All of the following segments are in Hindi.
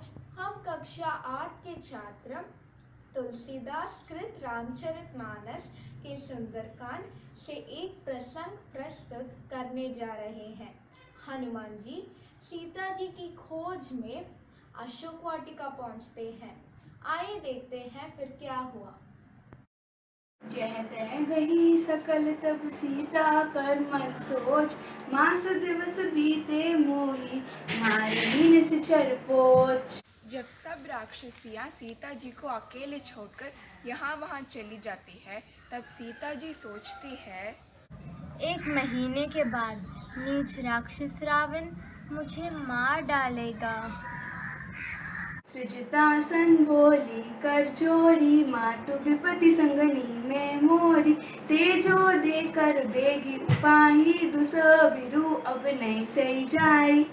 आज हम कक्षा 8 के छात्र तुलसीदास कृत रामचरितमानस के सुंदरकांड से एक प्रसंग प्रस्तुत करने जा रहे हैं। हनुमान जी सीता जी की खोज में अशोक वाटिका पहुंचते हैं। आइए देखते हैं फिर क्या हुआ। जह तह गही सकल तब सीता कर मन सोच, मास दिवस बीते मोही मारही निश्चर पोच। जब सब राक्षसियाँ सीता जी को अकेले छोड़कर यहाँ वहाँ चली जाती है, तब सीता जी सोचती है, एक महीने के बाद नीच राक्षस रावण मुझे मार डालेगा। त्रिजटासन बोली कर जोरी, मातु विपति संगनी में मोरी। तेजो दे कर बेगी उपाही, दुसबिरु अब नहीं सही जाई।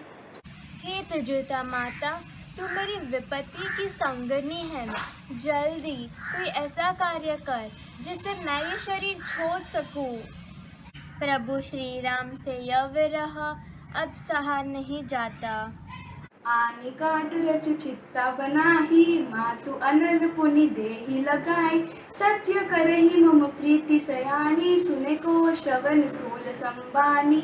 हे त्रिजटा माता, तू मेरी विपत्ति की संगनी है। जल्दी कोई ऐसा कार्य कर जिससे मैं ये शरीर छोड़ सकूं। प्रभु श्री राम से यह विरह अब सहा नहीं जाता। आनी काट रच चित्ता बनाही, मातु अनल पुनि देहि लगाई। सत्य करहि मम प्रीति सयानी, सुने को श्रवण सूल संबानी।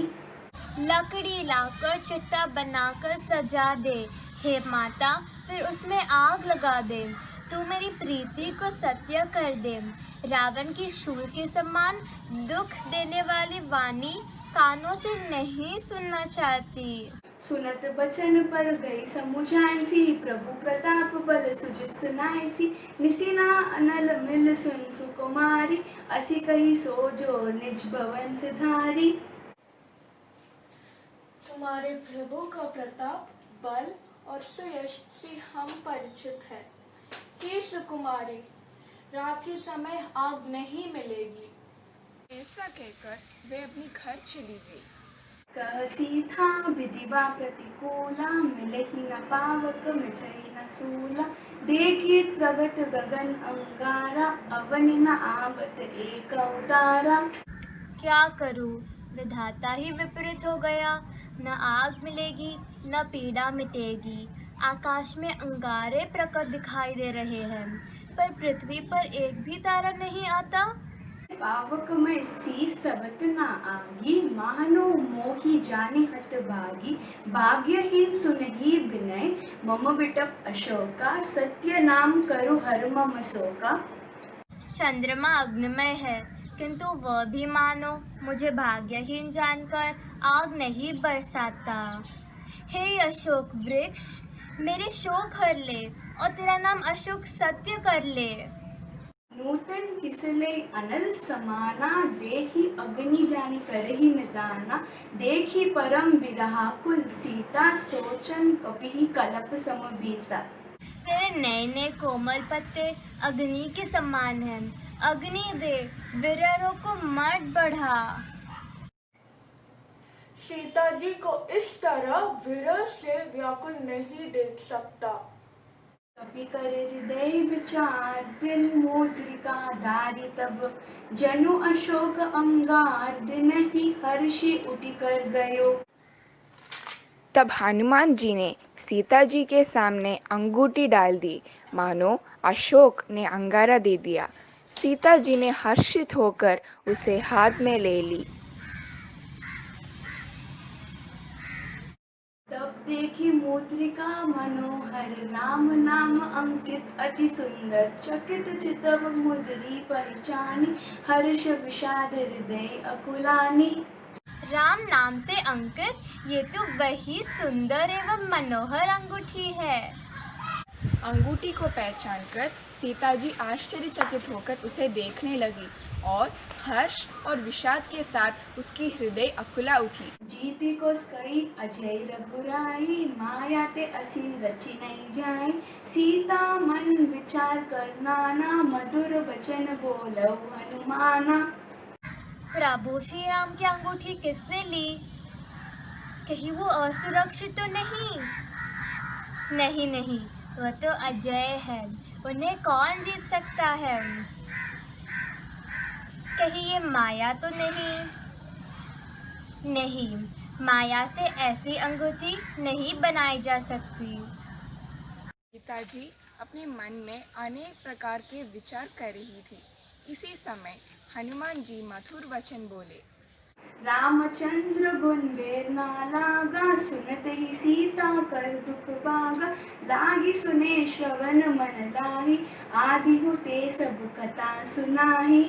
लकड़ी लाकर चित्ता बनाकर सजा दे हे माता, फिर उसमें आग लगा दे। तू मेरी प्रीति को सत्य कर दे। रावण की शूल के समान दुख देने वाली वाणी कानों से नहीं सुनना चाहती। सुनत बचन पर गई समुझांसी, प्रभु प्रताप बल सुजिस नाइसी। निसिना अनल मिल सुन सुकुमारी, असी कही सोजो निज भवन सिधारी। तुम्हारे प्रभु का प्रताप, बल और सुयश से हम परिचित है। हे सुकुमारी, रात के समय आग नहीं मिलेगी। ऐसा कहकर वे अपने घर चली गई। कहसी था विधिवा प्रतिकूला, मिलहि न पावक मिटहि न सूला। देखी प्रगट गगन अंगारा, अवनि न आवत एक उतारा। क्या करूं, विधाता ही विपरीत हो गया। न आग मिलेगी न पीड़ा मिटेगी। आकाश में अंगारे प्रकट दिखाई दे रहे हैं, पर पृथ्वी पर एक भी तारा नहीं आता। पावक में शीस सबत न आगी, मानो मोहि जाने हत भागी। भाग्यहीन सुनहि विनय, मम बिटप अशोका। सत्य नाम करु हर मम शोका। चंद्रमा अग्निमय है, किंतु वह भी मानो मुझे भाग्यहीन जानकर आग नहीं बरसाता। हे अशोक वृक्ष, मेरे शोक हर ले और तेरा नाम अशोक सत्य कर ले। नूतन किसले अनल समाना, देहि अग्नि जानि करहि निदाना। देखी परम विरहा कुल सीता, सोचन कपिहि कलप सम बीता। तेरे नए नए कोमल पत्ते अग्नि के समान हैं। अग्नि दे, विरह को मत बढ़ा। सीता जी को इस तरह विरह से व्याकुल नहीं देख सकता। कपि करे हृदय विचार, दिन मुद्रिका धारी तब। जनु अशोक अंगार, दिन ही हर्षि उठि कर गयो। तब हनुमान जी ने सीता जी के सामने अंगूठी डाल दी, मानो अशोक ने अंगारा दे दिया। सीता जी ने हर्षित होकर उसे हाथ में ले ली। तब देखी मुद्रिका मनोहर, राम नाम अंकित अति सुंदर। चकित चितव मुद्री पहचानी, हर्ष विषाद हृदय अकुलानी। राम नाम से अंकित, ये तो वही सुंदर एवं मनोहर अंगूठी है। अंगूठी को पहचानकर सीता जी आश्चर्यचकित होकर उसे देखने लगी और हर्ष और विषाद के साथ उसकी हृदय अकुला उठी। जीती को कई अजय रघुराई, माया ते असी रची नहीं जाई। सीता मन विचार कर नाना, मधुर वचन बोलो हनुमाना। प्रभु श्री राम की अंगूठी किसने ली? कहीं वो असुरक्षित तो नहीं? नहीं नहीं, वह तो अजय है, उन्हें कौन जीत सकता है? कहीं ये माया तो नहीं? नहीं, माया से ऐसी अंगूठी नहीं बनाई जा सकती। सीता जी अपने मन में अनेक प्रकार के विचार कर रही थी। इसी समय हनुमान जी मधुर वचन बोले। रामचंद्र गुण वेद ना लागा, सुनत ही सीता कर दुख भागा। लागी सुने श्रवण मन लाही, आदि होते सब कथा सुनाही।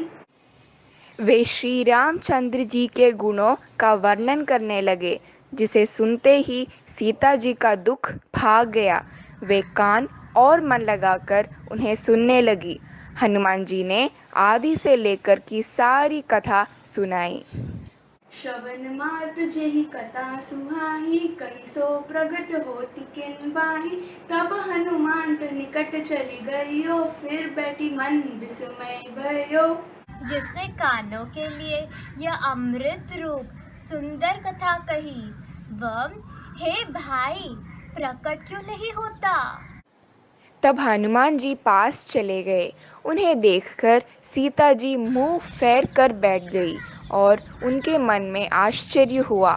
वे श्री रामचंद्र जी के गुणों का वर्णन करने लगे, जिसे सुनते ही सीता जी का दुख भाग गया। वे कान और मन लगाकर उन्हें सुनने लगी। हनुमान जी ने आदि से लेकर की सारी कथा सुनाई। श्रवण मात जेहि कथा सुहाही, कही सो प्रगट होती किन बाही। तब हनुमान निकट चली गयो, फिर बैठी मन विस्मय भयो। जिसने कानों के लिए यह अमृत रूप सुंदर कथा कही, वह हे भाई प्रकट क्यों नहीं होता। तब हनुमान जी पास चले गए। उन्हें देखकर सीता जी मुंह फेर कर बैठ गई और उनके मन में आश्चर्य हुआ।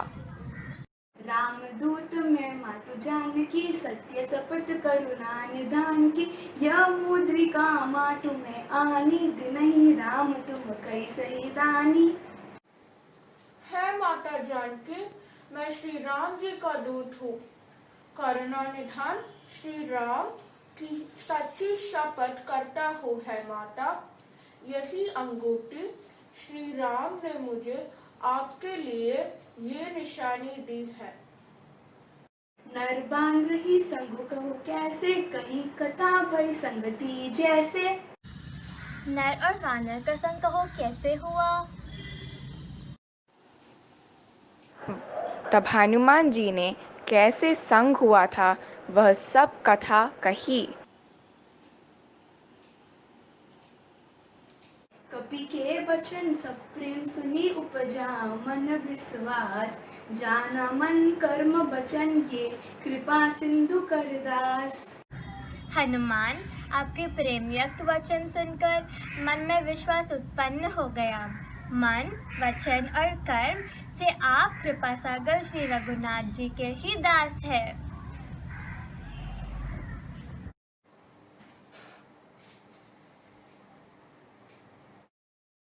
रामदूत मैं मातु जानकी, सत्य शपथ करुणा निधान की। यह मुद्रिका माटु में आनी, दिनहि राम तुम कई सही दानी। है माता जानकी, मैं श्री राम जी का दूत हूँ। करुणा निधान श्री राम की सच्ची शपथ करता हूँ है माता। यही अंगूठी श्री राम ने मुझे आपके लिए ये निशानी दी है। नर बांग रही संग कहो कैसे, कहीं कथा भई संगति जैसे। नर और वानर का संग कहो कैसे हुआ। तब हनुमान जी ने कैसे संग हुआ था वह सब कथा कही। कपि के वचन सब प्रेम सुनी, उपजा मन विश्वास। जाना मन कर्म वचन ये, कृपा सिंधु करदास। हनुमान आपके प्रेमयुक्त वचन सुनकर मन में विश्वास उत्पन्न हो गया। मन, वचन और कर्म से आप कृपा सागर श्री रघुनाथ जी के ही दास है।